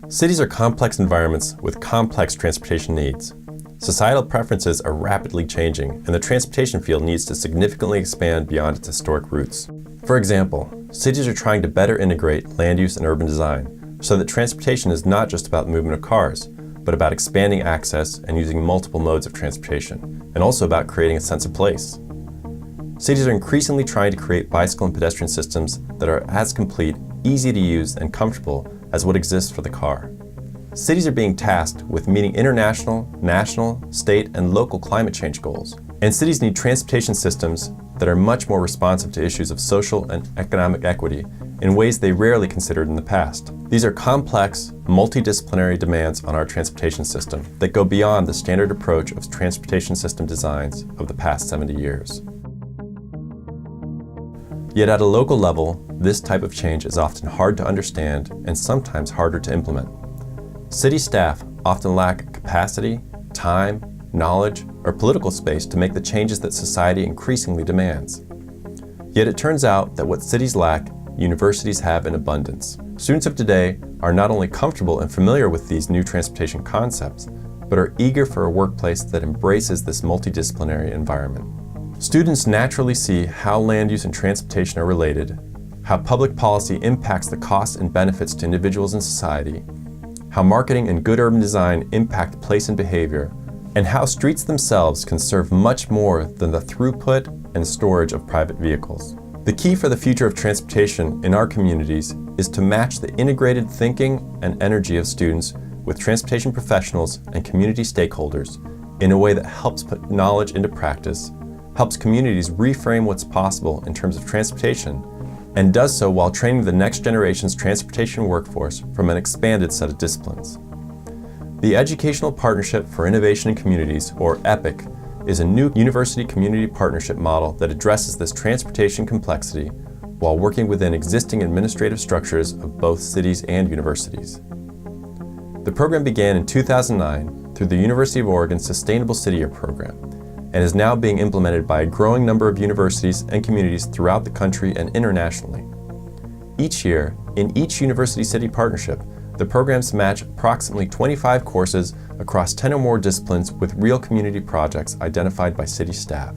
Cities are complex environments with complex transportation needs. Societal preferences are rapidly changing, and the transportation field needs to significantly expand beyond its historic roots. For example, cities are trying to better integrate land use and urban design so that transportation is not just about the movement of cars, but about expanding access and using multiple modes of transportation, and also about creating a sense of place. Cities are increasingly trying to create bicycle and pedestrian systems that are as complete, easy to use, and comfortable as what exists for the car. Cities are being tasked with meeting international, national, state, and local climate change goals. And cities need transportation systems that are much more responsive to issues of social and economic equity in ways they rarely considered in the past. These are complex, multidisciplinary demands on our transportation system that go beyond the standard approach of transportation system designs of the past 70 years. Yet at a local level, this type of change is often hard to understand and sometimes harder to implement. City staff often lack capacity, time, knowledge, or political space to make the changes that society increasingly demands. Yet it turns out that what cities lack, universities have in abundance. Students of today are not only comfortable and familiar with these new transportation concepts, but are eager for a workplace that embraces this multidisciplinary environment. Students naturally see how land use and transportation are related, how public policy impacts the costs and benefits to individuals and society, how marketing and good urban design impact place and behavior, and how streets themselves can serve much more than the throughput and storage of private vehicles. The key for the future of transportation in our communities is to match the integrated thinking and energy of students with transportation professionals and community stakeholders in a way that helps put knowledge into practice, helps communities reframe what's possible in terms of transportation, and does so while training the next generation's transportation workforce from an expanded set of disciplines. The Educational Partnership for Innovation in Communities, or EPIC, is a new university community partnership model that addresses this transportation complexity while working within existing administrative structures of both cities and universities. The program began in 2009 through the University of Oregon's Sustainable City Year program, and is now being implemented by a growing number of universities and communities throughout the country and internationally. Each year, in each university-city partnership, the programs match approximately 25 courses across 10 or more disciplines with real community projects identified by city staff.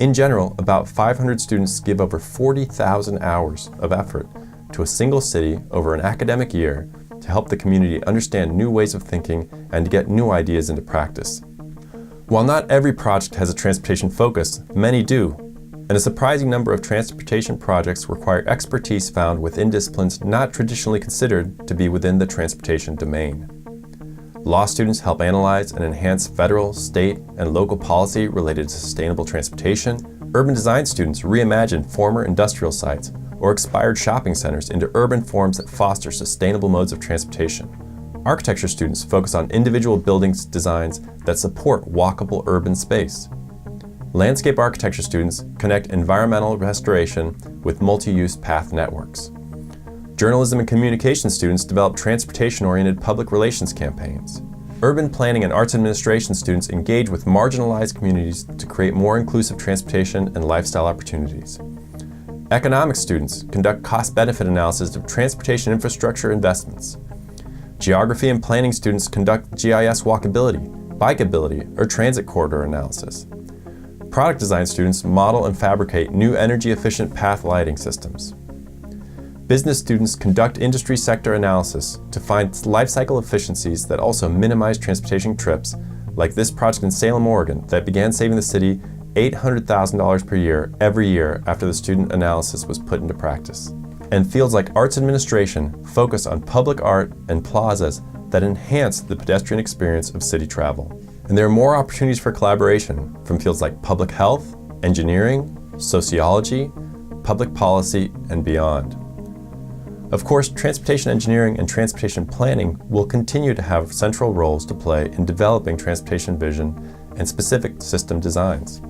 In general, about 500 students give over 40,000 hours of effort to a single city over an academic year to help the community understand new ways of thinking and to get new ideas into practice. While not every project has a transportation focus, many do, and a surprising number of transportation projects require expertise found within disciplines not traditionally considered to be within the transportation domain. Law students help analyze and enhance federal, state, and local policy related to sustainable transportation. Urban design students reimagine former industrial sites or expired shopping centers into urban forms that foster sustainable modes of transportation. Architecture students focus on individual buildings designs that support walkable urban space. Landscape architecture students connect environmental restoration with multi-use path networks. Journalism and communication students develop transportation-oriented public relations campaigns. Urban planning and arts administration students engage with marginalized communities to create more inclusive transportation and lifestyle opportunities. Economics students conduct cost-benefit analysis of transportation infrastructure investments. Geography and planning students conduct GIS walkability, bikeability, or transit corridor analysis. Product design students model and fabricate new energy-efficient path lighting systems. Business students conduct industry sector analysis to find life cycle efficiencies that also minimize transportation trips, like this project in Salem, Oregon, that began saving the city $800,000 per year every year after the student analysis was put into practice. And fields like arts administration focus on public art and plazas that enhance the pedestrian experience of city travel. And there are more opportunities for collaboration from fields like public health, engineering, sociology, public policy, and beyond. Of course, transportation engineering and transportation planning will continue to have central roles to play in developing transportation vision and specific system designs.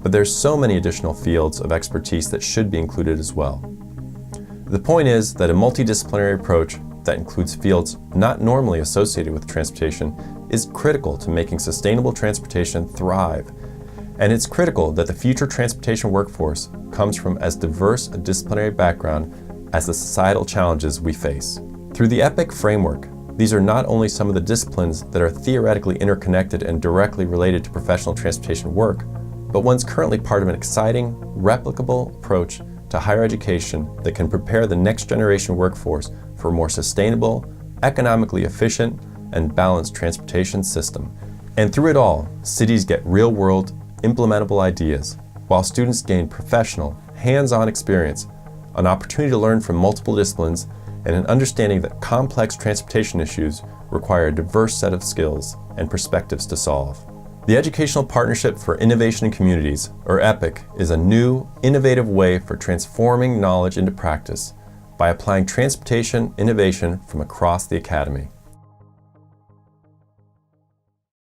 But there's so many additional fields of expertise that should be included as well. The point is that a multidisciplinary approach that includes fields not normally associated with transportation is critical to making sustainable transportation thrive. And it's critical that the future transportation workforce comes from as diverse a disciplinary background as the societal challenges we face. Through the EPIC framework, These are not only some of the disciplines that are theoretically interconnected and directly related to professional transportation work, but one's currently part of an exciting, replicable approach to higher education that can prepare the next generation workforce for a more sustainable, economically efficient, and balanced transportation system. And through it all, cities get real-world, implementable ideas, while students gain professional, hands-on experience, an opportunity to learn from multiple disciplines, and an understanding that complex transportation issues require a diverse set of skills and perspectives to solve. The Educational Partnership for Innovation in Communities, or EPIC, is a new, innovative way for transforming knowledge into practice by applying transportation innovation from across the academy.